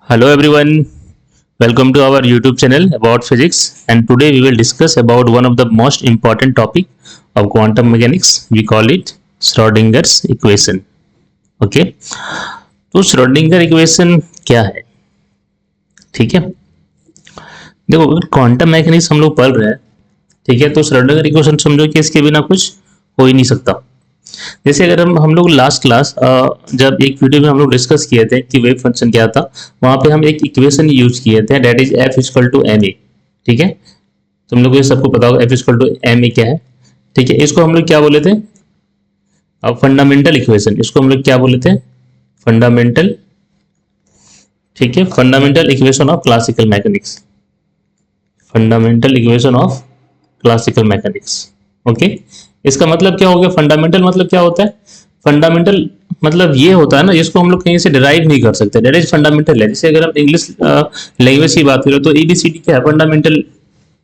Hello everyone, welcome to our YouTube channel about physics, and today we will discuss about one of the most important topic of quantum mechanics. We call it Schrodinger's equation. Okay, तो Schrodinger equation क्या है? ठीक है, देखो अगर quantum mechanics हम लोग पढ़ रहे हैं, ठीक है, तो श्रोडिंगर इक्वेशन समझो कि इसके बिना कुछ हो ही नहीं सकता। जैसे अगर हम लोग लास्ट क्लास जब एक वीडियो में हम लोग डिस्कस किए थे कि वेव फंक्शन क्या था, वहां पे हम एक इक्वेशन यूज किए थे, that is F equal to M a. ठीक है, तुम लोग ये सबको पता होगा F equal to M a क्या है। ठीक है, इसको हम लोग क्या बोले थे? अब फंडामेंटल इक्वेशन, इसको हम लोग क्या बोले थे? फंडामेंटल। ठीक है, fundamental equation of classical mechanics, fundamental equation of classical mechanics. Okay, इसका मतलब क्या हो गया? फंडामेंटल मतलब क्या होता है? फंडामेंटल मतलब ये होता है ना जिसको हम लोग कहीं से डिराइव नहीं कर सकते, दैट इज फंडामेंटल है। जैसे अगर हम इंग्लिश लैंग्वेज की बात करें तो एबीसीडी क्या है? फंडामेंटल,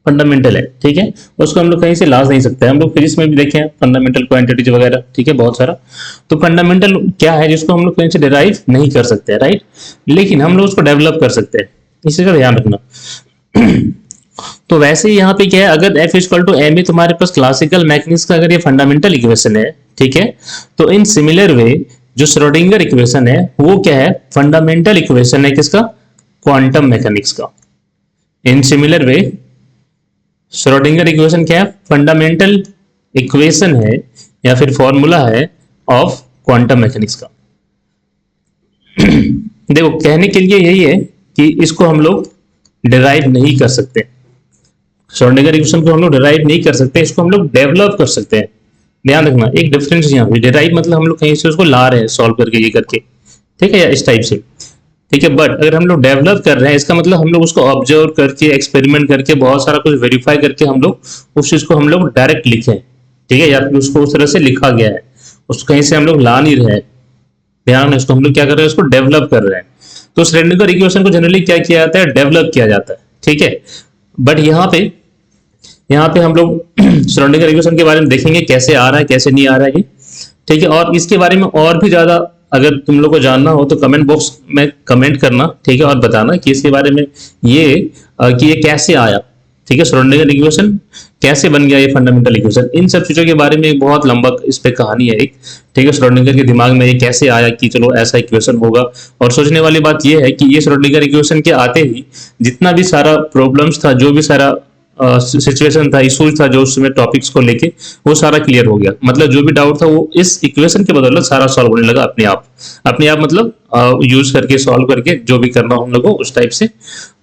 फंडामेंटल है। ठीक है, उसको हम लोग कहीं से लाज नहीं सकते। हम लोग फिजिक्स में भी देखे हैं फंडामेंटल क्वांटिटीज वगैरह, ठीक है, बहुत सारा। तो फंडामेंटल क्या है जिसको हम लोग कहीं से डिराइव नहीं कर सकते, राइट, लेकिन हम लोग उसको डेवलप कर सकते हैं, इसी का ध्यान रखना। तो वैसे ही यहाँ पे क्या है, अगर F equal to M a तुम्हारे पास क्लासिकल मैकेनिक्स का अगर ये फंडामेंटल इक्वेशन है, ठीक है, तो इन सिमिलर वे जो श्रोडिंगर इक्वेशन है वो क्या है? फंडामेंटल इक्वेशन है किसका? क्वांटम मैकेनिक्स का। In similar way Schrodinger equation क्या है? फंडामेंटल इक्वेशन है या फिर फॉर्मूला है ऑफ क्वांटम मैकेनिक्स का। देखो कहने के लिए यही है कि इसको हम लोग डिराइव नहीं कर सकते, श्रोडिंगर इक्वेशन को हम लोग डिराइव नहीं कर सकते, इसको हम लोग डेवलप कर सकते हैं। ध्यान रखना एक डिफरेंस यहाँ पे, डिराइव मतलब हम लोग कहीं से उसको ला रहे हैं सॉल्व करके, ये करके, ठीक है, या इस टाइप से। ठीक है, बट अगर हम लोग डेवलप कर रहे हैं इसका मतलब हम लोग उसको ऑब्जर्व करके, एक्सपेरिमेंट करके, बहुत सारा कुछ वेरीफाई करके हम लोग उस चीज को हम लोग डायरेक्ट लिखे, ठीक है, या फिर उसको उस तरह से लिखा गया है, उसको कहीं से हम लोग ला नहीं रहे। ध्यान, इसको हम लोग क्या कर रहे हैं? उसको डेवलप कर रहे हैं। तो श्रोडिंगर इक्वेशन को जनरली क्या किया जाता है? डेवलप किया जाता है। ठीक है, बट यहाँ पे हम लोग श्रोडिंगर इक्वेशन के बारे में देखेंगे कैसे आ रहा है, कैसे नहीं आ रहा है ये, ठीक है। और इसके बारे में और भी ज्यादा अगर तुम लोग को जानना हो तो कमेंट बॉक्स में कमेंट करना, ठीक है, और बताना कि इसके बारे में कि ये कैसे आया, ठीक है, श्रोडिंगर इक्वेशन कैसे बन गया ये फंडामेंटल इक्वेशन। इन सब चीजों के बारे में एक बहुत लंबा इस पे कहानी है एक, ठीक है, श्रोडिंगर के दिमाग में ये कैसे आया कि चलो ऐसा इक्वेशन होगा। और सोचने वाली बात ये है कि ये श्रोडिंगर इक्वेशन के आते ही जितना भी सारा प्रॉब्लम्स था, जो भी सारा सिचुएशन था, इशूज था जो उसमें टॉपिक्स को लेके, वो सारा क्लियर हो गया। मतलब जो भी डाउट था वो इस इक्वेशन के बदौलत सारा सॉल्व होने लगा अपने आप, अपने आप मतलब यूज करके, सॉल्व करके, जो भी करना हम लोगों को उस टाइप से।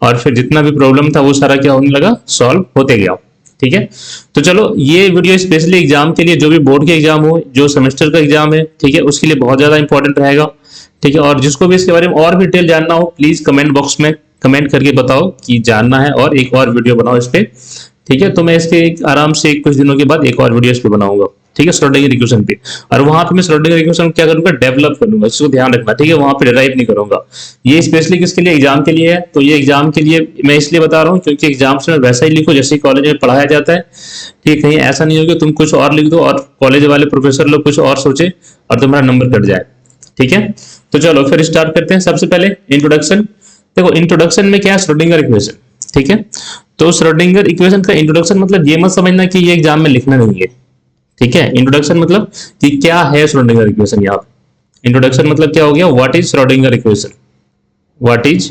और फिर जितना भी प्रॉब्लम था वो सारा क्या होने लगा? सॉल्व होते गया। ठीक है, तो चलो ये वीडियो स्पेशली एग्जाम के लिए, जो भी बोर्ड के एग्जाम हो, जो सेमेस्टर का एग्जाम है, ठीक है, उसके लिए बहुत ज्यादा इंपॉर्टेंट रहेगा। ठीक है, और जिसको भी इसके बारे में और भी डिटेल जानना हो प्लीज कमेंट बॉक्स में कमेंट करके बताओ कि जानना है और एक और वीडियो बनाओ इस पे। ठीक है, तो मैं इसके आराम से कुछ दिनों के बाद एक और वीडियो इस पे बनाऊंगा, ठीक है, श्रोडिंगर इक्वेशन पे। और वहां पे मैं श्रोडिंगर इक्वेशन क्या करूंगा? डेवलप करूंगा, इसको ध्यान रखना, ठीक है, वहां पे डिराइव नहीं करूंगा। ये स्पेशली किसके लिए? एग्जाम के लिए है। तो ये एग्जाम के लिए मैं इसलिए बता रहा हूँ क्योंकि एग्जाम्स में वैसा ही लिखो जैसे कॉलेज में पढ़ाया जाता है। ठीक है, कहीं ऐसा नहीं हो कि तुम कुछ और लिख दो और कॉलेज वाले प्रोफेसर लोग कुछ और सोचे और तुम्हारा नंबर कट जाए। ठीक है, तो चलो फिर स्टार्ट करते हैं। सबसे पहले इंट्रोडक्शन। देखो इंट्रोडक्शन में क्या है? Schrodinger equation. ठीक है, तो श्रोडिंगर इक्वेशन का इंट्रोडक्शन मतलब ये मत समझना कि ये एग्जाम में लिखना नहीं है। ठीक है, इंट्रोडक्शन मतलब कि क्या है श्रोडिंगर इक्वेशन। यहाँ पे इंट्रोडक्शन मतलब क्या हो गया? What is Schrodinger equation. What is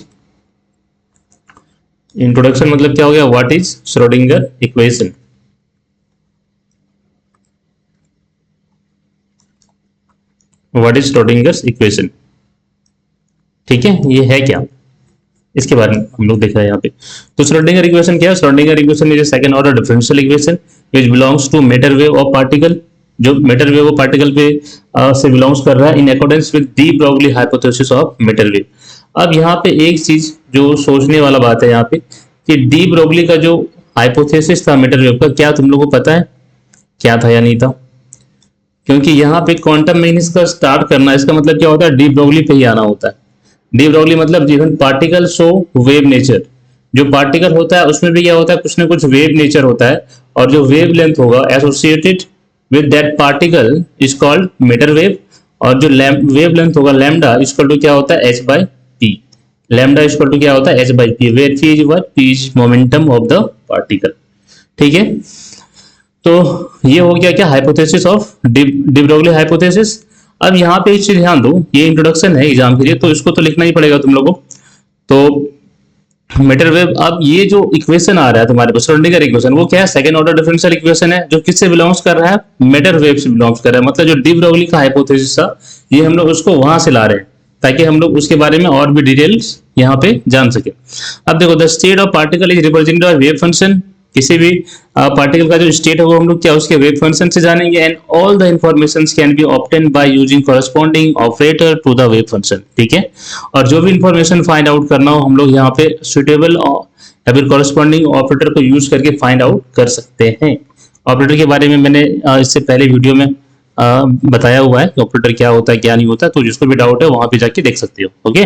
introduction मतलब क्या हो गया? What is Schrodinger equation. What is Schrodinger equation. ठीक है, ये है क्या, इसके बारे में हम लोग देख रहे हैं यहाँ पे। तो श्रोडिंगर इक्वेशन क्या है? Schrodinger equation is second order differential equation which belongs to matter wave of particle, जो मैटर वेव ऑफ पार्टिकल पे से बिलोंग्स कर रहा है in accordance with de Broglie hypothesis of matter wave. अब यहाँ पे एक चीज जो सोचने वाला बात है यहाँ पे कि डी ब्रोगली का जो हाइपोथेसिस था मैटर वेव का, क्या तुम लोगों को पता है क्या था या नहीं था? क्योंकि यहाँ पे क्वांटम मैकेनिक्स का स्टार्ट करना, इसका मतलब क्या होता है? डी ब्रोगली पे ही आना होता है। डी ब्रोगली मतलब जीवन पार्टिकल शो वेव नेचर। जो पार्टिकल होता है उसमें भी क्या होता है? कुछ ना कुछ वेव नेचर होता है, और जो वेव लेंथ होगा associated with that particle is called matter wave, और जो वेव लेंथ होगा लैम्डा इक्वल टू क्या होता है? h/p। लैम्डा इक्वल टू क्या होता है, h by p, where p is what, p is momentum of the particle. ठीक है, तो ये हो गया क्या, hypothesis of de Broglie hypothesis. अब यहाँ पे एक चीज ध्यान दो, ये इंट्रोडक्शन है एग्जाम के लिए, तो इसको तो लिखना ही पड़ेगा तुम लोगों को। तो मैटर वेव, अब ये जो इक्वेशन आ रहा है तुम्हारे पास श्रोडिंगर इक्वेशन, वो क्या है, सेकंड ऑर्डर डिफरेंशियल इक्वेशन है, जो किससे बिलोंग्स कर रहा है, मैटर वेव से बिलोंग्स कर रहा है। मतलब जो डी ब्रोगली का हाइपोथेसिस था, ये हम लोग उसको वहां से ला रहे हैं ताकि हम लोग उसके बारे में और भी डिटेल्स यहाँ पे जान सके। अब देखो, the state of particle is represented by wave function. किसी भी पार्टिकल का जो स्टेट होगा हम लोग क्या उसके वेव फंक्शन से जानेंगे। And all the information can be obtain by using corresponding operator to the wave function. ठीक है, और जो भी इंफॉर्मेशन फाइंड आउट करना हो हम लोग यहाँ पे सुटेबल या फिर कॉरेस्पॉन्डिंग ऑपरेटर को यूज करके फाइंड आउट कर सकते हैं। ऑपरेटर के बारे में मैंने इससे पहले वीडियो में बताया हुआ है कि ऑपरेटर क्या होता है क्या नहीं होता, तो जिसको भी डाउट है वहां पे जाके देख सकते हो। ओके,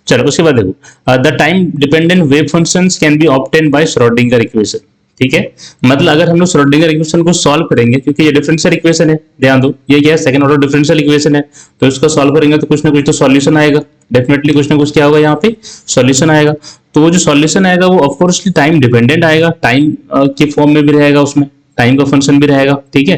चलो उसके बाद देखो, the time dependent wave functions can be obtain bye Schrodinger equation. ठीक है, मतलब अगर हम लोग श्रोडिंगर इक्वेशन को सॉल्व करेंगे, क्योंकि ये डिफरेंशियल इक्वेशन है, ध्यान दो ये क्या है, सेकंड ऑर्डर डिफरेंशियल इक्वेशन है, तो इसको सॉल्व करेंगे तो कुछ ना कुछ तो सॉल्यूशन आएगा, डेफिनेटली कुछ ना कुछ क्या होगा यहाँ पे सॉल्यूशन आएगा। तो वो जो सॉल्यूशन आएगा वो ऑफकोर्सली टाइम डिपेंडेंट आएगा, टाइम के फॉर्म में भी रहेगा, उसमें टाइम का फंक्शन भी रहेगा। ठीक है,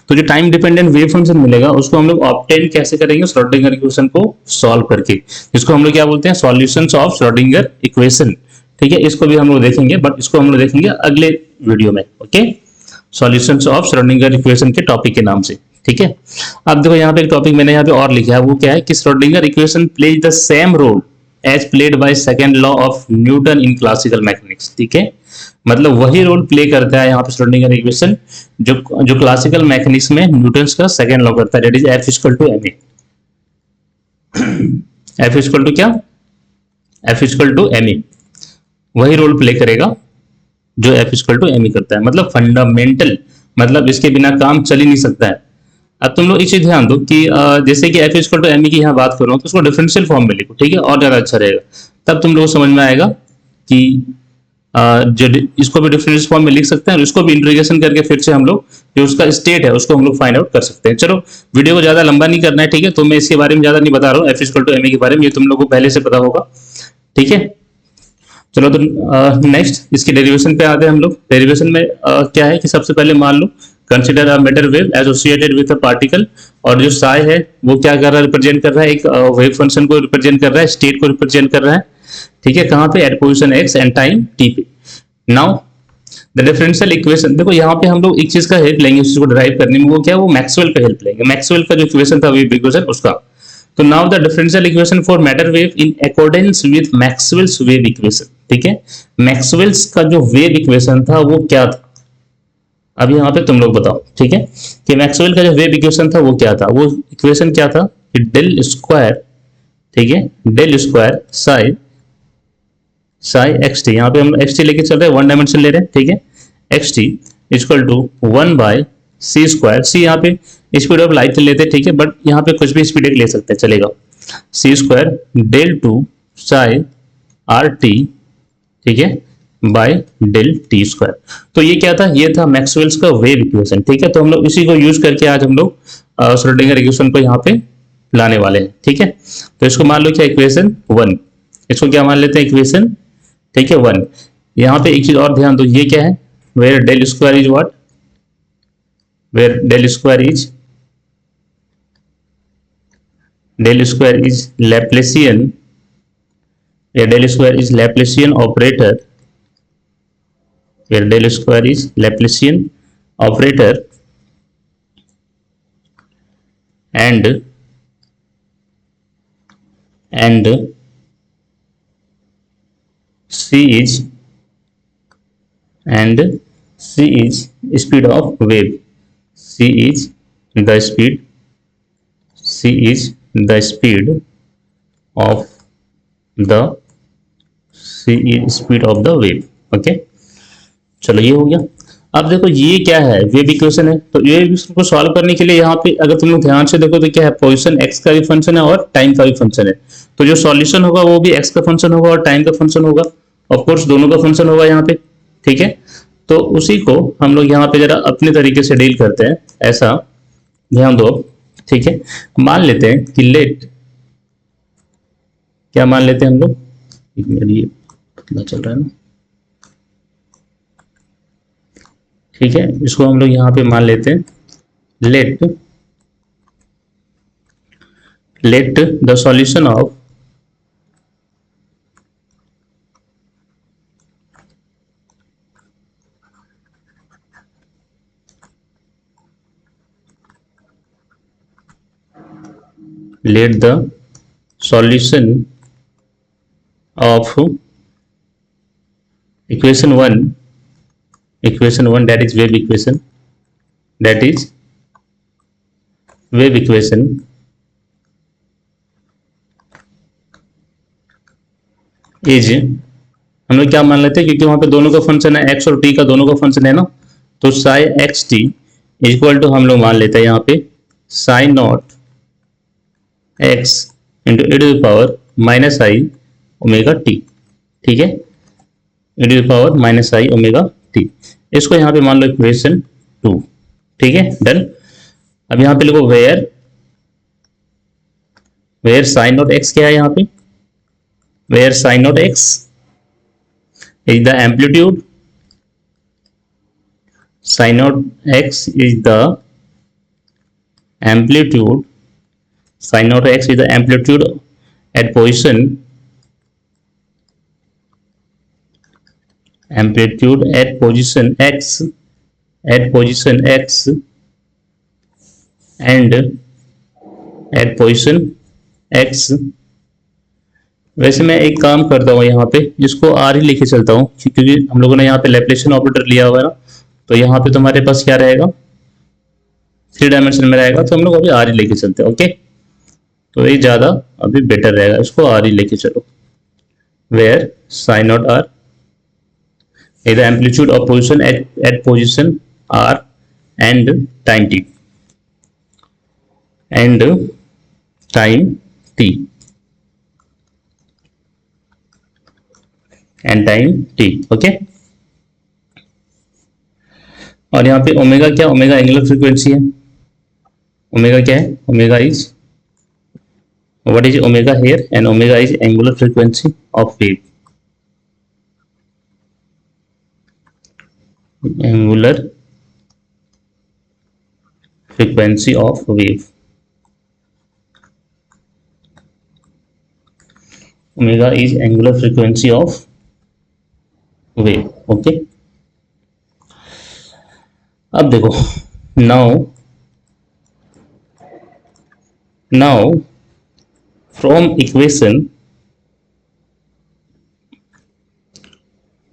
तो जो टाइम डिपेंडेंट वेव फंक्शन मिलेगा उसको हम लोग ऑब्टेन कैसे करेंगे, श्रोडिंगर इक्वेशन को सॉल्व करके, जिसको हम लोग क्या बोलते हैं, सॉल्यूशंस ऑफ श्रोडिंगर इक्वेशन। ठीक है, इसको भी हम लोग देखेंगे, बट इसको हम लोग देखेंगे अगले वीडियो में। Okay, solutions of Schrodinger equation के टॉपिक के नाम से। ठीक है, अब देखो यहाँ पे एक टॉपिक मैंने यहाँ पे और लिखा है, वो क्या है कि Schrodinger equation plays the same role as played by second law of Newton in classical mechanics. ठीक है, मतलब वही रोल प्ले करता है यहाँ पे श्रोडिंगर इक्वेशन जो क्लासिकल मैकेनिक्स में न्यूटन्स का सेकंड लॉ करता है, that is F equal to M A. F equal to क्या, F equal to M A, वही रोल प्ले करेगा जो F equal to M A करता है, मतलब फंडामेंटल, मतलब इसके बिना काम चल ही नहीं सकता है। अब तुम लोग एक चीज ध्यान दो कि जैसे कि F equal to M a की यहाँ बात करो तो उसको डिफरेंशियल फॉर्म में लिखो, ठीक है, और ज्यादा अच्छा रहेगा, तब तुम लोग को समझ में आएगा कि जो इसको भी डिफरेंशियल फॉर्म में लिख सकते हैं और इसको भी इंटीग्रेशन करके फिर से हम लोग जो उसका स्टेट है उसको हम लोग फाइंड आउट कर सकते हैं। चलो वीडियो को ज्यादा लंबा नहीं करना है, ठीक है, तो मैं इसके बारे में ज्यादा नहीं बता रहा हूँ, F equal to M a के बारे में, ये तुम लोग को पहले से पता होगा। ठीक है, चलो तो नेक्स्ट इसकी डेरिवेशन पे आते हैं हम लोग। डेरिवेशन में क्या है कि सबसे पहले मान लो consider a matter wave associated with a particle, और जो साई है वो क्या कर रहा है, रिप्रेजेंट कर रहा है एक वेव फंक्शन को रिप्रेजेंट कर रहा है, स्टेट को रिप्रेजेंट कर रहा है। ठीक है, कहाँ पे, at position x and time t पे। नाउ द डिफरेंशियल इक्वेशन, देखो यहाँ पे हम लोग एक चीज का हेल्प लेंगे इसको डिराइव करने में, वो क्या है, वो मैक्सवेल का हेल्प लेंगे, मैक्सवेल का जो इक्वेशन था वेव इक्वेशन उसका। तो now the differential equation for matter wave in accordance with Maxwell's wave equation. ठीक है, मैक्सवेल्स का जो वेव इक्वेशन था वो क्या था, अब यहाँ पे तुम लोग बताओ। ठीक है, कि मैक्सवेल का जो वेव इक्वेशन था वो क्या था, वो इक्वेशन क्या था कि डेल स्क्वायर, ठीक है, del square psi x t, यहाँ पे हम एक्स टी लेके चल रहे हैं, वन डायमेंशन ले रहे हैं। ठीक है, X T equal to 1 by C square, C यहाँ पे स्पीड ऑफ लाइट लेते हैं, ठीक है, बट यहाँ पे कुछ भी स्पीड एक ले सकते हैं, चलेगा, C square del two psi R T, ठीक है, बाय डेल टी स्क्वायर। तो ये क्या था, ये था मैक्सवेल्स का वेव इक्वेशन। ठीक है, तो हम लोग इसी को यूज करके आज हम लोग श्रोडिंगर इक्वेशन को यहाँ पे लाने वाले हैं। ठीक है, तो इसको मान लो क्या, इक्वेशन 1, इसको क्या मान लेते हैं, इक्वेशन, ठीक है, 1। यहाँ पे एक चीज और ध्यान दो, ये क्या है, where del square is what, where del square is Laplacian, del square is Laplacian operator, where del square is Laplacian operator, and c is speed of wave, c is the speed of the speed of the wave. Okay, चलो ये हो गया। अब देखो ये क्या है, wave equation है, तो वेव इक्वेशन को सॉल्व करने के लिए यहाँ पे अगर तुम लोग ध्यान से देखो तो क्या है, पोजीशन एक्स का भी फंक्शन है और टाइम का भी फंक्शन है, तो जो सॉल्यूशन होगा वो भी एक्स का फंक्शन होगा और टाइम का फंक्शन होगा, ऑफ कोर्स दोनों का फंक्शन होगा यहाँ पे। ठीक है, तो उसी को हम लोग यहाँ पे जरा अपने तरीके से डील करते हैं, ऐसा ध्यान दो। ठीक है, मान लेते हैं कि लेट, क्या मान लेते हैं हम लोग, एक मिनट, ये पता चल रहा है ना, ठीक है। इसको हम लोग यहाँ पे मान लेते हैं let the solution of let the solution of equation 1 that is wave equation is, हम लोग क्या मान लेते हैं, क्योंकि वहां पे दोनों का फंक्शन है, एक्स और टी का दोनों का फंक्शन है ना, तो psi x T equal to हम लोग मान लेते हैं यहाँ पे psi naught x into e to the power minus I omega t, ठीक है, e to the power minus I omega T. इसको यहाँ पे मान लो इक्वेशन 2, ठीक है, डन। अब यहाँ पे लिखो वेयर साइन नॉट एक्स क्या है यहाँ पे, where psi naught x is the amplitude, sin naught x is the amplitude, sin naught x is the amplitude at position x and at position x। वैसे मैं एक काम करता हूँ, यहाँ पे इसको आर ही लेके चलता हूँ, क्योंकि हम लोगों ने यहाँ पे लैप्लेशियन ऑपरेटर लिया हुआ है ना, तो यहाँ पे तुम्हारे पास क्या रहेगा, 3 डायमेंशन में रहेगा, तो हम लोग अभी आर ही लेके चलते हैं, ओके। तो ये ज्यादा अभी बेटर रहेगा, इसको आर ही लेके चलो। Where psi naught r is the amplitude of position at position r and time t okay. और यहाँ पे ओमेगा क्या, ओमेगा एंगुलर फ्रीक्वेंसी है, ओमेगा क्या है, omega is, what is omega here, and omega is angular frequency of wave, angular frequency of wave, omega is angular frequency of wave, okay। अब देखो, now from equation,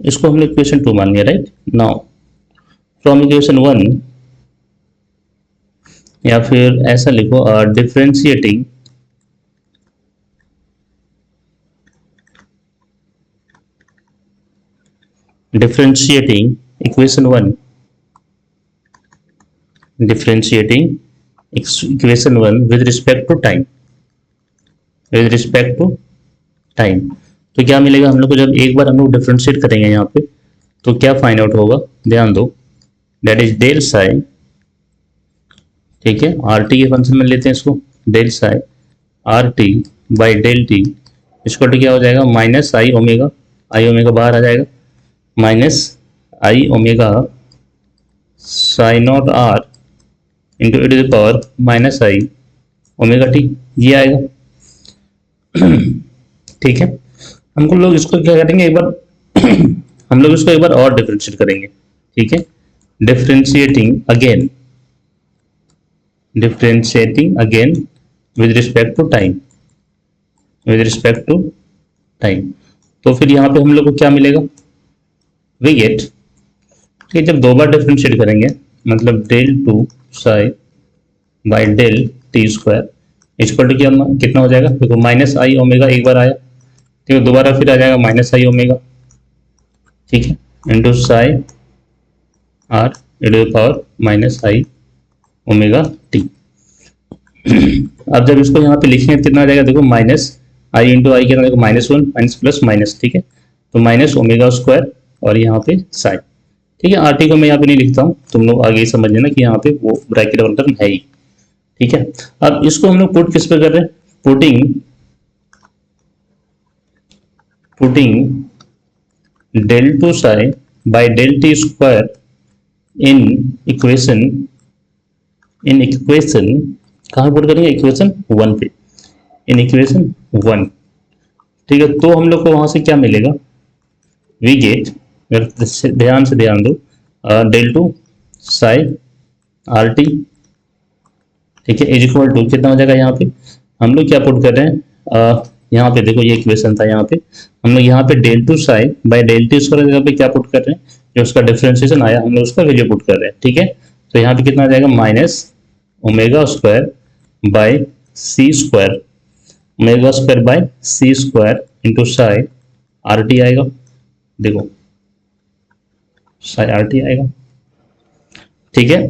इसको हमने equation 2 मान लिया, right. Now from equation 1, या फिर ऐसा लिखो differentiating equation 1 with respect to time, तो क्या मिलेगा हम लोग को, जब एक बार हम लोग डिफरेंशिएट करेंगे यहाँ पे, तो क्या फाइंड आउट होगा, ध्यान दो, दैट इज डेल साई, ठीक है, आर टी के फंक्शन में लेते हैं इसको, del psi are t by del T इसको क्या हो जाएगा, माइनस आई ओमेगा बाहर आ जाएगा, minus I omega psi naught r into e to the power minus I omega t, ये आएगा, ठीक है। हमको लोग इसको क्या करेंगे, एक बार हम लोग इसको एक बार और डिफरेंशिएट करेंगे, ठीक है, differentiating again with respect to time, तो फिर यहाँ पे हम लोग को क्या मिलेगा, वी गेट कि जब 2 बार डिफरेंशिएट करेंगे, मतलब del 2 psi by del t square equal to कितना हो जाएगा, देखो माइनस आई ओमेगा एक बार आया, ठीक है, दोबारा फिर आ जाएगा माइनस आई ओमेगा, ठीक है, into psi r e to the power minus I omega t. अब जब इसको यहाँ पे लिखेंगे कितना आ जाएगा, देखो माइनस आई इंटू आई कितना, देखो -1 माइनस प्लस माइनस, ठीक है, तो माइनस ओमेगा स्क्वायर और यहाँ पे साई, ठीक है। आर टी को मैं यहाँ पे नहीं लिखता हूँ, तुम लोग आगे समझ लेना कि यहाँ पे वो ब्रैकेट वाला टर्म है ही, ठीक है। अब इसको हम लोग पुट किस पे कर रहे हैं, putting putting del 2 psi by del t square in equation कहाँ पुट करेंगे, इक्वेशन 1 पे, इन इक्वेशन 1। ठीक है, तो हम लोग को वहां से क्या मिलेगा, वी गेट, ध्यान से ध्यान दो, del 2 psi आर टी, ठीक है, इज इक्वल टू कितना हो जाएगा, यहाँ पे हम लोग क्या पुट कर रहे हैं, यहाँ पे देखो ये इक्वेशन था, यहाँ पे हम लोग यहाँ पे del 2 psi by del t square जगह पे क्या पुट कर रहे हैं, जो उसका डिफरेंशिएशन आया हम लोग उसका वैल्यू पुट कर रहे हैं। ठीक है, तो यहाँ पे कितना आ जाएगा, minus omega square by C square, omega square by C square into psi are t आएगा, देखो साई आर टी आएगा। ठीक है,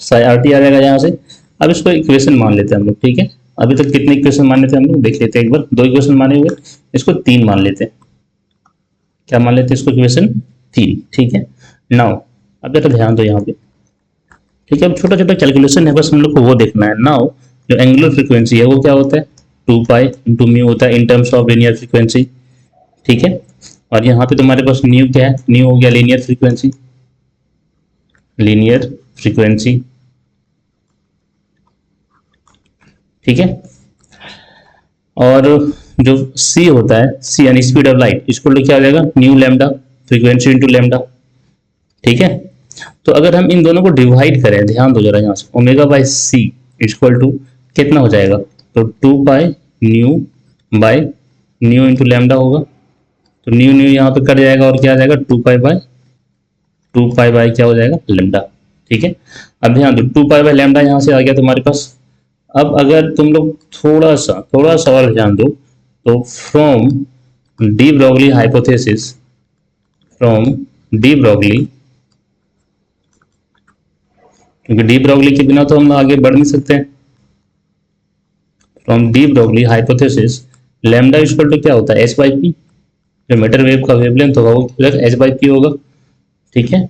साई आर टी आ जाएगा यहाँ से। अब इसको इक्वेशन मान लेते हैं हम लोग। ठीक है, अभी तक कितने इक्वेशन मान लेते हैं हम लोग, देख लेते हैं एक बार। 2 इक्वेशन माने हुए, इसको 3 मान लेते हैं। क्या मान लेते हैं इसको, इक्वेशन 3। ठीक है, नाउ अब जरा ध्यान दो यहाँ पे। ठीक है, अब छोटा छोटा कैलकुलेशन है, बस हम लोग को वो देखना है। नाउ जो एंगुलर फ्रीक्वेंसी है वो क्या होता है, 2 पाई इंटू म्यू होता है in terms of linear frequency. ठीक है, और यहाँ पे तुम्हारे पास न्यू क्या है, न्यू हो गया लीनियर फ्रीक्वेंसी, लीनियर फ्रीक्वेंसी। ठीक है, और जो c होता है, c यानी स्पीड ऑफ लाइट, इसको क्या हो जाएगा, new lambda frequency into lambda. ठीक है, तो अगर हम इन दोनों को डिवाइड करें, ध्यान दो जरा यहाँ से, omega by c equal to कितना हो जाएगा, तो 2 pi nu by nu into lambda होगा। तो न्यू न्यू यहाँ पे कट जाएगा और क्या आ जाएगा, 2 पाई बाई क्या हो जाएगा, लैम्डा। ठीक है, अब ध्यान दो 2 पाई बाई लैम्डा यहाँ से आ गया तुम्हारे पास। अब अगर तुम लोग थोड़ा सा और ध्यान दो, तो फ्रॉम डी ब्रॉगली हाइपोथेसिस, क्योंकि डी ब्रॉगली के बिना तो हम आगे बढ़ नहीं सकते हैं। From de Broglie hypothesis lambda equal to क्या होता है, एच बाई पी, जो मीटर वेव का वेवलेंथ होगा वो एच बाई पी होगा। ठीक है,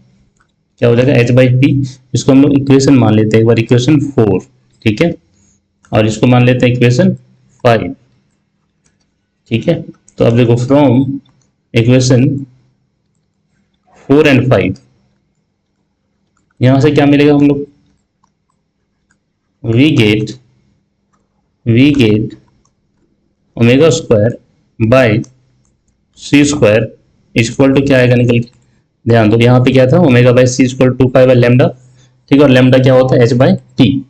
क्या हो जाएगा, एच बाई पी। इसको हम लोग इक्वेशन मान लेते हैं एक बार, इक्वेशन 4। ठीक है, और इसको मान लेते हैं इक्वेशन 5। ठीक है, तो अब देखो फ्रॉम इक्वेशन 4 एंड 5 यहां से क्या मिलेगा हम लोग, we get omega square by C square equal to क्या आएगा निकल के, ध्यान दो यहाँ पे क्या था, omega by C equal 2 pi by lambda. ठीक है, और लैम्डा क्या होता है, एच बाई टी,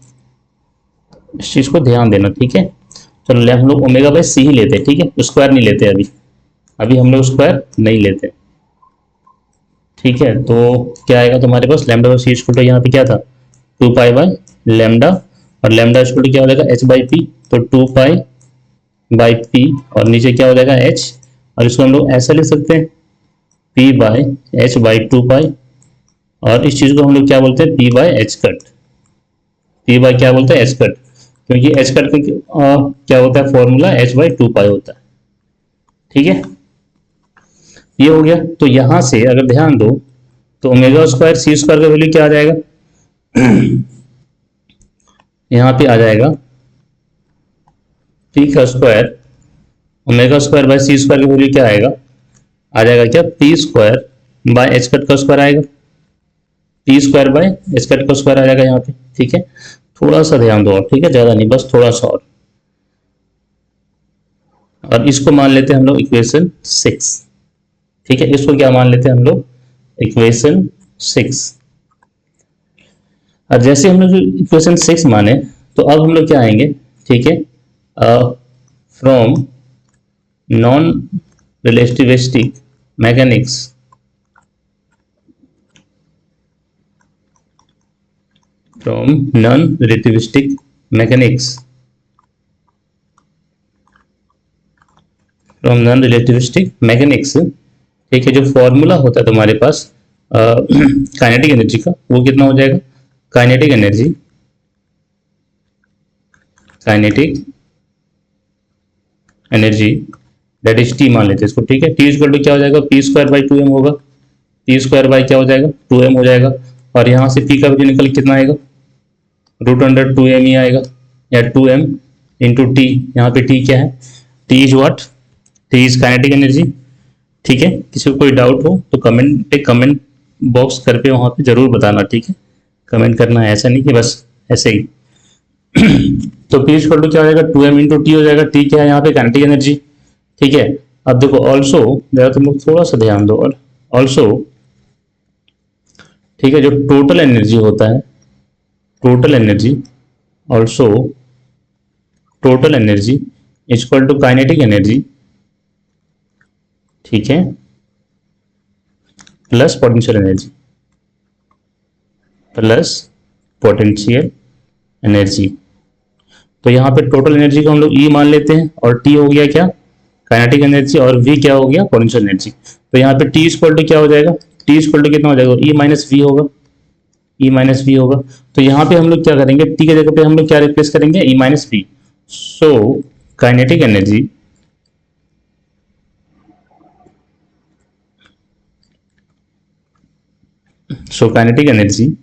इस चीज को ध्यान देना। ठीक है, चलो हम लोग ओमेगा बाय सी ही लेते हैं। ठीक है, स्क्वायर नहीं लेते अभी हम लोग स्क्वायर नहीं लेते। ठीक है, तो क्या आएगा तुम्हारे पास, lambda by C equal to यहाँ पे क्या था, 2 पाई बाय लैम्डा, और लैम्डा इक्वल टू क्या हो जाएगा, एच बाई पी, तो 2 पाई बाई पी, और नीचे क्या हो जाएगा, एच, और इसको हम लोग ऐसा लिख सकते हैं, पी बाई एच बाई 2 पाई, और इस चीज को हम लोग क्या बोलते हैं, P by H cut, P by क्या बोलते हैं, एच कट, क्योंकि एच कट का क्या होता है फॉर्मूला, एच बाई 2 पाई होता है। ठीक है, ये हो गया। तो यहां से अगर ध्यान दो तो ओमेगा स्क्वायर सी स्क्वायर का वैल्यू क्या आ जाएगा यहां पे आ जाएगा पी का square omega square by C square का वैल्यू क्या आएगा, आ जाएगा क्या, p square by H cut का स्क्वायर आएगा, p square by H cut का स्क्वायर आ जाएगा यहाँ पे। ठीक है, थोड़ा सा ध्यान दो और, ठीक है, ज्यादा नहीं, बस थोड़ा सा और इसको मान लेते हैं हम लोग इक्वेशन 6। ठीक है, इसको क्या मान लेते हैं हम लोग, इक्वेशन 6। और जैसे हम लोग इक्वेशन 6 माने तो अब हम लोग क्या आएंगे, ठीक है, from non relativistic mechanics, from non relativistic mechanics, from non relativistic mechanics. ठीक है, जो फॉर्मूला होता है तुम्हारे पास काइनेटिक एनर्जी का, वो कितना हो जाएगा, kinetic energy that is T मान लेते हैं इसको। ठीक है, टी इक्वल टू क्या हो जाएगा, पी स्क्वायर बाई 2m होगा, पी स्क्वायर बाई क्या हो जाएगा, 2m हो जाएगा, और यहाँ से पी का वैल्यू निकल कितना आएगा, √2m ही आएगा, या 2m इंटू टी। यहाँ पे टी क्या है, T is what, T is kinetic energy. ठीक है, किसी को कोई डाउट हो तो कमेंट बॉक्स करके वहां पे जरूर बताना। ठीक है, कमेंट करना है, ऐसा नहीं कि बस ऐसे ही। तो पी इक्वल टू क्या हो जाएगा, 2m इंटू टी हो जाएगा। टी क्या है यहाँ पे, काइनेटिक एनर्जी। ठीक है, अब देखो ऑल्सो, जरा तुम लोग थोड़ा सा ध्यान दो, और ऑल्सो ठीक है, जो टोटल एनर्जी होता है, total energy, also total energy equal to kinetic energy. ठीक है, plus potential energy, plus potential energy. तो यहाँ पे टोटल एनर्जी को हम लोग ई मान लेते हैं, और टी हो गया क्या, काइनेटिक एनर्जी, और वी क्या हो गया, पोटेंशियल एनर्जी। तो यहाँ पे टी इक्वल टू क्या हो जाएगा, टी इक्वल टू कितना हो जाएगा, ई माइनस वी होगा, ई माइनस वी होगा। तो यहाँ पे हम लोग क्या करेंगे, टी के जगह पे हम लोग क्या रिप्लेस करेंगे, E minus V. So kinetic energy so kinetic energy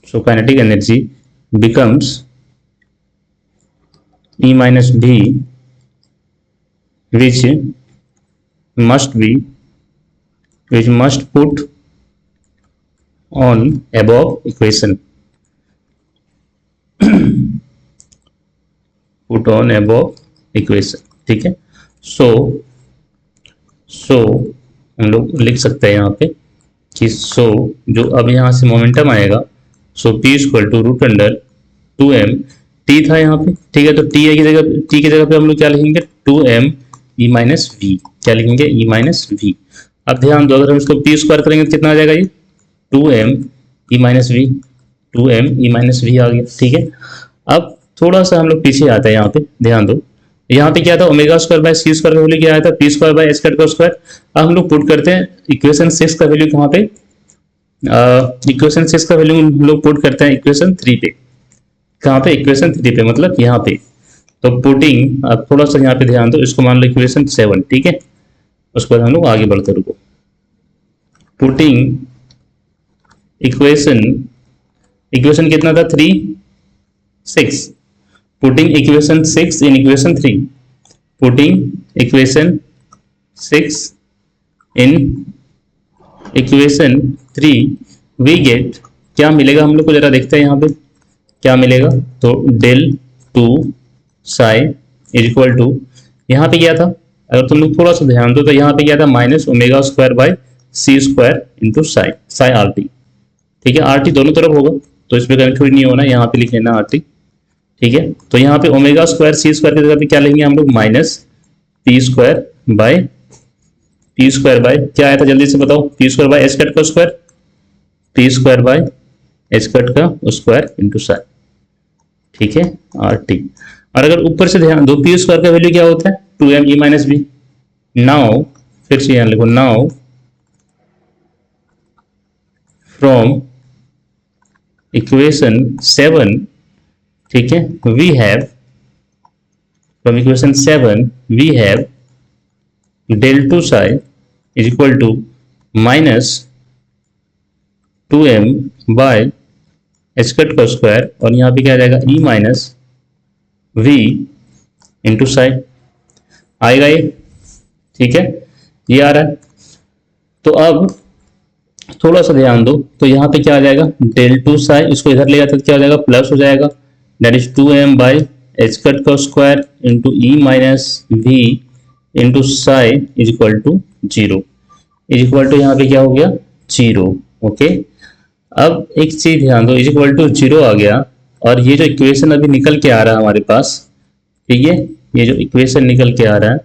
so kinetic energy becomes E minus V, which must put on above equation, put on above equation। ठीक है, सो हम लोग लिख सकते हैं यहाँ पे कि सो जो अब यहाँ से मोमेंटम आएगा, so P equal to root under 2m, T था यहाँ पे। ठीक है, तो टी की जगह पे हम लोग क्या लिखेंगे, 2m ई माइनस वी। क्या लिखेंगे, ई माइनस वी। अब ध्यान दो, अगर हम इसको पी स्क्वायर करेंगे तो कितना आ जाएगा, ये 2m E minus V, 2m E minus V आ गया। ठीक है, अब थोड़ा सा हम लोग पीछे आते हैं, यहाँ पे ध्यान दो, यहाँ पे क्या था, omega square by C square का वैल्यू क्या आया था, p square by s cut का स्क्वायर। अब हम लोग पुट करते हैं इक्वेशन 6 का वैल्यू कहाँ पे, इक्वेशन 6 का वैल्यू हम लोग पुट करते हैं इक्वेशन 3 पे। कहाँ पे, इक्वेशन 3 पे, मतलब यहाँ पे। तो पुटिंग, अब थोड़ा सा यहाँ पे ध्यान दो, इसको मान लो इक्वेशन 7। ठीक है, उसके बाद हम लोग आगे बढ़ते रुको। पुटिंग इक्वेशन कितना था, 3 6, putting equation 6 in equation 3, putting equation 6 in equation 3, we get, क्या मिलेगा हम लोग को, जरा देखते हैं यहाँ पे क्या मिलेगा। तो del 2 psi is equal to, यहाँ पे क्या था, अगर तुम लोग थोड़ा सा ध्यान दो तो यहाँ पे क्या था, minus omega square by C square into psi R T. ठीक है, आर टी दोनों तरफ होगा, तो इसमें कन्फ्यूज नहीं होना, यहाँ पे लिख लेना आर टी। ठीक है, तो यहाँ पे ओमेगा स्क्वायर सी स्क्वायर की जगह पे क्या लेंगे हम लोग, माइनस पी स्क्वायर बाय क्या आया था, जल्दी से बताओ, P square by H cut का square, P square by H cut का स्क्वायर इंटू साई। ठीक है, आर टी। और अगर ऊपर से ध्यान दो, पी स्क्वायर का वैल्यू क्या होता है, 2m E minus B. Now फिर से यहाँ लिखो, नाउ फ्रॉम इक्वेशन 7, ठीक है, we have, from equation 7 we have del 2 psi is equal to minus 2m by H cut का स्क्वायर, और यहाँ पे क्या आ जाएगा, E minus V into psi. आएगा ये, ठीक है, ये आ रहा है। तो अब थोड़ा सा ध्यान दो, तो यहाँ पे क्या आ जाएगा, डेल 2 साई, इसको इधर ले जाते तो क्या हो जाएगा, प्लस हो जाएगा, that is 2m by H cut का square into E minus V into psi is equal to 0, is equal to यहाँ पे क्या हो गया, 0। ओके, अब एक चीज ध्यान दो, इज इक्वल टू 0 आ गया, और ये जो इक्वेशन अभी निकल के आ रहा है हमारे पास, ठीक है, ये जो इक्वेशन निकल के आ रहा है,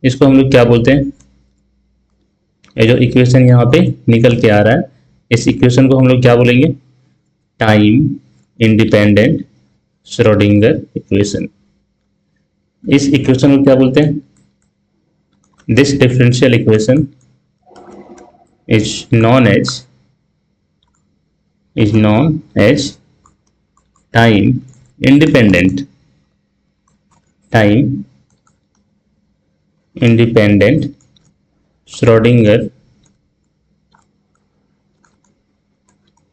इसको हम लोग क्या बोलते हैं, ये जो इक्वेशन यहाँ पे निकल के आ रहा है, इस इक्वेशन को हम लोग क्या बोलेंगे, टाइम इंडिपेंडेंट श्रोडिंगर इक्वेशन। इस इक्वेशन को क्या बोलते हैं, this differential equation is known as time independent Schrodinger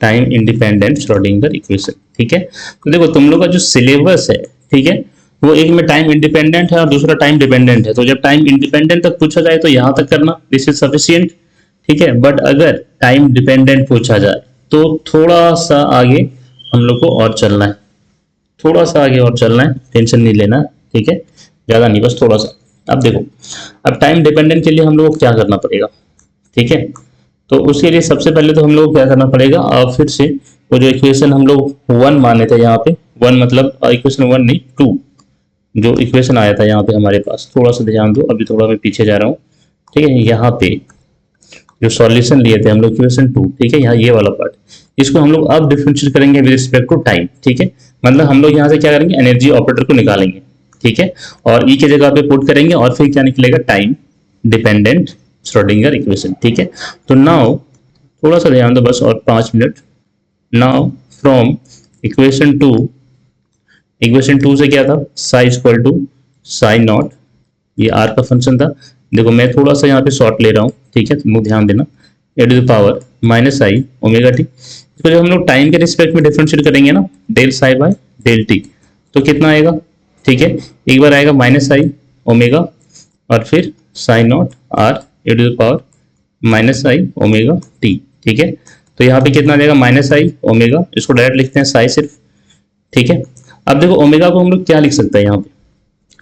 time independent Schrodinger equation. ठीक है, तो देखो तुम लोग का जो सिलेबस है, ठीक है, वो एक में टाइम इंडिपेंडेंट है और दूसरा टाइम डिपेंडेंट है। तो जब टाइम इंडिपेंडेंट तक पूछा जाए तो यहां तक करना, दिस इज सफिशियंट। ठीक है, बट अगर टाइम डिपेंडेंट पूछा जाए तो थोड़ा सा आगे हम लोग को और चलना है, थोड़ा सा आगे और चलना है, टेंशन नहीं लेना। ठीक है, ज्यादा नहीं, बस थोड़ा सा। अब देखो, अब टाइम डिपेंडेंट के लिए हम लोग को क्या करना पड़ेगा। ठीक है, तो उसके लिए सबसे पहले तो हम लोग को क्या करना पड़ेगा, फिर से वो जो इक्वेशन हम लोग 1 माने थे यहाँ पे, 1 मतलब इक्वेशन 1 नहीं 2, जो इक्वेशन आया था यहाँ पे हमारे पास, थोड़ा सा ध्यान दो, अभी थोड़ा मैं पीछे जा रहा हूँ। ठीक है, यहाँ पे जो सॉल्यूशन लिए थे हम लोग इक्वेशन 2, ठीक है, यहाँ ये वाला पार्ट, इसको हम लोग अब डिफरेंशिएट करेंगे विद रिस्पेक्ट टू टाइम। ठीक है, मतलब हम लोग यहाँ से क्या करेंगे, एनर्जी ऑपरेटर को निकालेंगे। ठीक है, और ई की जगह पे पुट करेंगे और फिर क्या निकलेगा, टाइम डिपेंडेंट श्रोडिंगर इक्वेशन। ठीक है, तो नाउ थोड़ा सा ध्यान दो बस, और 5 minute. Now from equation 2, equation 2 से क्या था, psi equal to psi naught, ये आर का फंक्शन था। देखो मैं थोड़ा सा यहाँ पे शॉर्ट ले रहा हूँ, ठीक है, तुम लोग ध्यान देना, A to the power minus I omega T. इसको जब हम लोग टाइम के रिस्पेक्ट में डिफरेंशिएट करेंगे ना, del psi by del t, तो कितना आएगा। ठीक है, एक बार आएगा माइनस आई ओमेगा और फिर psi naught r e to the power minus I omega t. ठीक है, तो यहाँ पे कितना आ जाएगा, माइनस आई ओमेगा, इसको डायरेक्ट लिखते हैं साई सिर्फ। ठीक है, अब देखो ओमेगा को हम लोग क्या लिख सकते हैं यहाँ पे।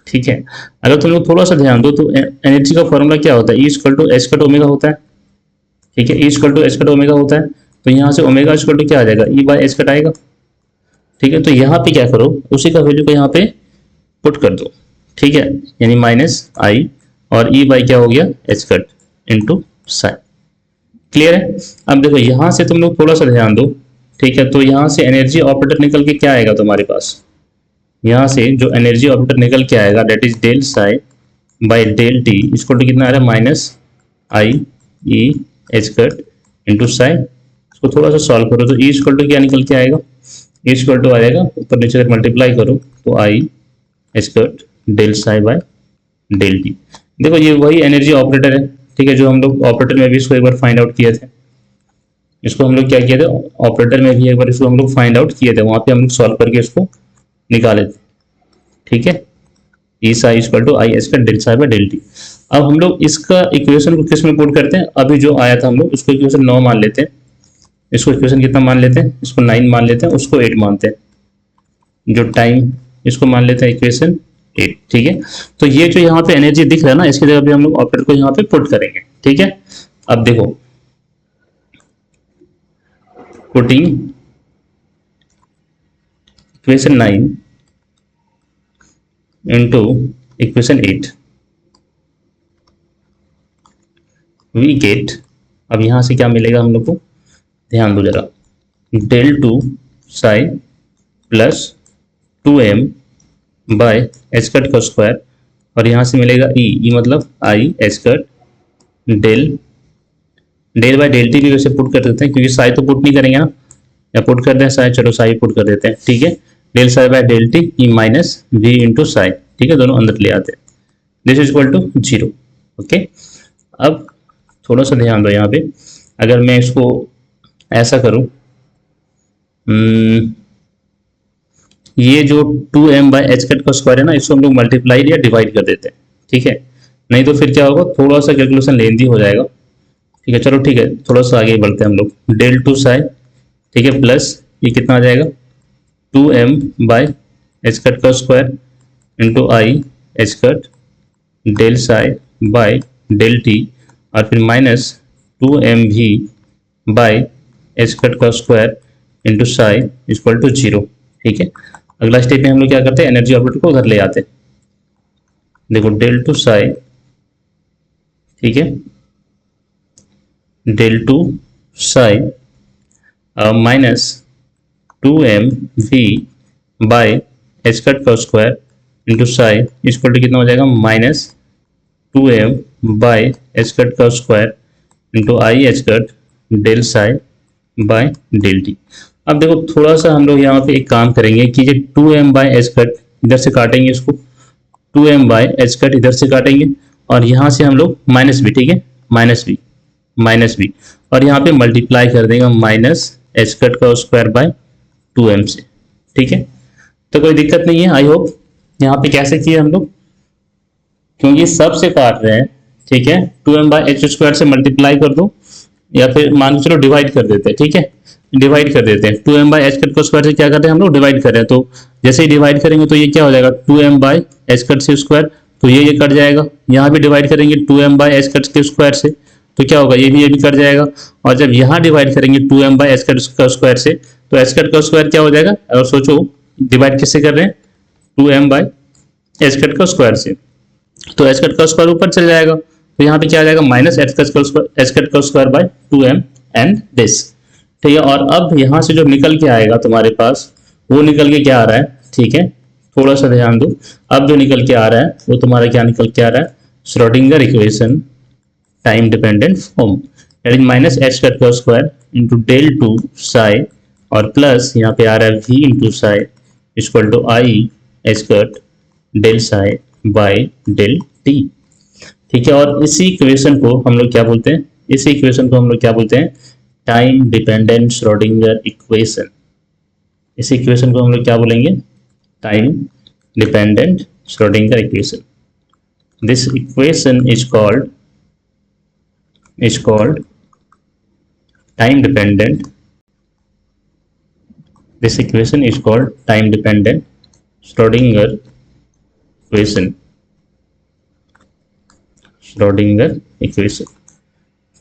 ठीक है, अगर तुम लोग थोड़ा सा ध्यान दो तो एनर्जी का फॉर्मूला क्या होता है, E equal to h cut omega होता है। ठीक है, E equal to h cut omega होता है, तो यहाँ से ओमेगा इक्वल टू क्या आ जाएगा, ई बाय एच कट आएगा। ठीक है, तो यहाँ पे क्या करो, उसी का वैल्यू को यहाँ पे पुट कर दो। ठीक है, यानी माइनस आई और ई बाई क्या हो गया, H cut into sine. Clear है। अब देखो यहाँ से तुम लोग थोड़ा सा ध्यान दो। ठीक है, तो यहाँ से एनर्जी ऑपरेटर निकल के क्या आएगा तुम्हारे पास, यहाँ से जो एनर्जी ऑपरेटर निकल के आएगा that is del psi by del T इसको तो कितना आ रहा है, minus I E H cut into psi. इसको थोड़ा सा सॉल्व करो तो ई इक्वल टू क्या निकल के आएगा, ई इक्वल टू आ जाएगा, ऊपर नीचे तक मल्टीप्लाई करो तो i H cut del psi by del t. देखो ये वही एनर्जी ऑपरेटर है। ठीक है, जो हम लोग ऑपरेटर में भी इसको एक बार फाइंड आउट किए थे, इसको हम लोग क्या किए थे, ऑपरेटर में भी एक बार इसको हम लोग फाइंड आउट किए थे, वहां पे हम लोग सॉल्व करके इसको निकाले थे। ठीक है, E psi equal to I H का del psi by del T. अब हम लोग इसका इक्वेशन को किस में पुट करते हैं, अभी जो आया था हम लोग उसको इक्वेशन 9 मान लेते हैं, इसको इक्वेशन कितना मान लेते हैं, इसको 9 मान लेते हैं, उसको 8 मानते हैं, जो टाइम इसको मान लेते हैं इक्वेशन 8। ठीक है, तो ये जो यहाँ पे एनर्जी दिख रहा है ना, इसकी जगह भी हम लोग ऑपरेटर को यहाँ पे पुट करेंगे। ठीक है, अब देखो putting equation 9 into equation 8 we get, अब यहां से क्या मिलेगा हम लोग को, ध्यान दो जरा, del two psi plus 2m by H cut का स्क्वायर, और यहां से मिलेगा ई मतलब i H cut del del by del t भी वैसे पुट कर देते हैं, क्योंकि साई तो पुट नहीं करेंगे ना, या पुट कर दें साई, चलो साई पुट कर देते हैं। ठीक है, del psi by del t E minus V into psi. ठीक है, दोनों अंदर ले आते हैं, this is equal to 0। Okay, अब थोड़ा सा ध्यान दो यहाँ पे, अगर मैं इसको ऐसा करूं, ये जो 2m बाय एच कट का स्क्वायर है ना, इसको हम लोग मल्टीप्लाई या डिवाइड कर देते हैं। ठीक है, नहीं तो फिर क्या होगा, थोड़ा सा कैलकुलेशन लेंदी हो जाएगा। ठीक है, चलो ठीक है, थोड़ा सा आगे बढ़ते हैं हम लोग, डेल टू साई, ठीक है, प्लस ये कितना आ जाएगा, 2m बाय एच कट का square into I H cut del psi by del t, और फिर माइनस 2m भी बाय एच कट का square into psi equal to 0। ठीक है, अगला स्टेप में हम लोग क्या करते हैं, एनर्जी ऑपरेटर को उधर ले आते हैं। देखो डेल टू साई, ठीक है, del two psi minus 2m v by H cut का square into psi equal to कितना हो जाएगा, minus 2m by H cut का square into I H cut del psi by del T. अब देखो थोड़ा सा हम लोग यहाँ पे एक काम करेंगे कि ये 2m बाय एच कट इधर से काटेंगे, इसको 2m बाय एच कट इधर से काटेंगे, और यहाँ से हम लोग माइनस भी, ठीक है, माइनस भी, और यहाँ पे मल्टीप्लाई कर देंगे माइनस एच कट का स्क्वायर बाय 2m से। ठीक है, तो कोई दिक्कत नहीं है। आई होप यहाँ पे कैसे किए हम लोग, क्योंकि सब से काट रहे हैं। ठीक है, 2m बाय एच स्क्वायर से मल्टीप्लाई कर दो, या फिर मान के चलो डिवाइड कर देते हैं। ठीक है, डिवाइड कर देते हैं। 2m बाय एच कट को स्क्वायर से क्या करते हैं हम लोग, डिवाइड कर रहे हैं। तो जैसे ही डिवाइड करेंगे तो ये क्या हो जाएगा, 2m बाय एच कट से स्क्वायर, तो ये कट जाएगा। यहाँ भी डिवाइड करेंगे 2m बाय एच कट के स्क्वायर से, तो क्या होगा, ये भी कट जाएगा। और जब यहाँ डिवाइड करेंगे 2m बाय एच कट का स्क्वायर से, तो एच कट का स्क्वायर क्या हो जाएगा, और सोचो डिवाइड किससे कर रहे हैं, 2m बाय एच कट का स्क्वायर से, तो एच कट का स्क्वायर ऊपर चल जाएगा। तो यहाँ पे क्या आ जाएगा, माइनस एच कट का square by 2m and this. ठीक है, और अब यहाँ से जो निकल के आएगा तुम्हारे पास, वो निकल के क्या आ रहा है, ठीक है, थोड़ा सा ध्यान दो। अब जो निकल के आ रहा है वो तुम्हारा क्या निकल के आ रहा है, Schrodinger equation time dependent form, that is minus H cut का square into del two psi, और प्लस यहाँ पे आ रहा है v into psi equal to I H cut del psi by del T. ठीक है, और इसी इक्वेशन को हम लोग क्या बोलते हैं, इसी इक्वेशन को हम लोग क्या बोलते हैं, टाइम डिपेंडेंट श्रोडिंगर इक्वेशन। इसी इक्वेशन को हम लोग क्या बोलेंगे, time dependent Schrodinger equation. This equation is called time dependent, this equation is called time dependent Schrodinger equation, Schrodinger equation.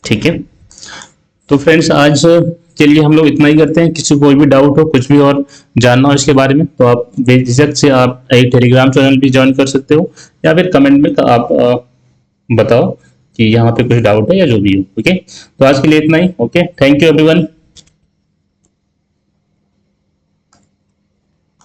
ठीक है, तो फ्रेंड्स आज के लिए हम लोग इतना ही करते हैं। किसी को कोई भी डाउट हो, कुछ भी और जानना हो इसके बारे में, तो आप बेझिझक से आप एक टेलीग्राम चैनल भी ज्वाइन कर सकते हो, या फिर कमेंट में आप बताओ कि यहाँ पे कुछ डाउट है या जो भी हो। ओके, तो आज के लिए इतना ही। Okay, thank you everyone.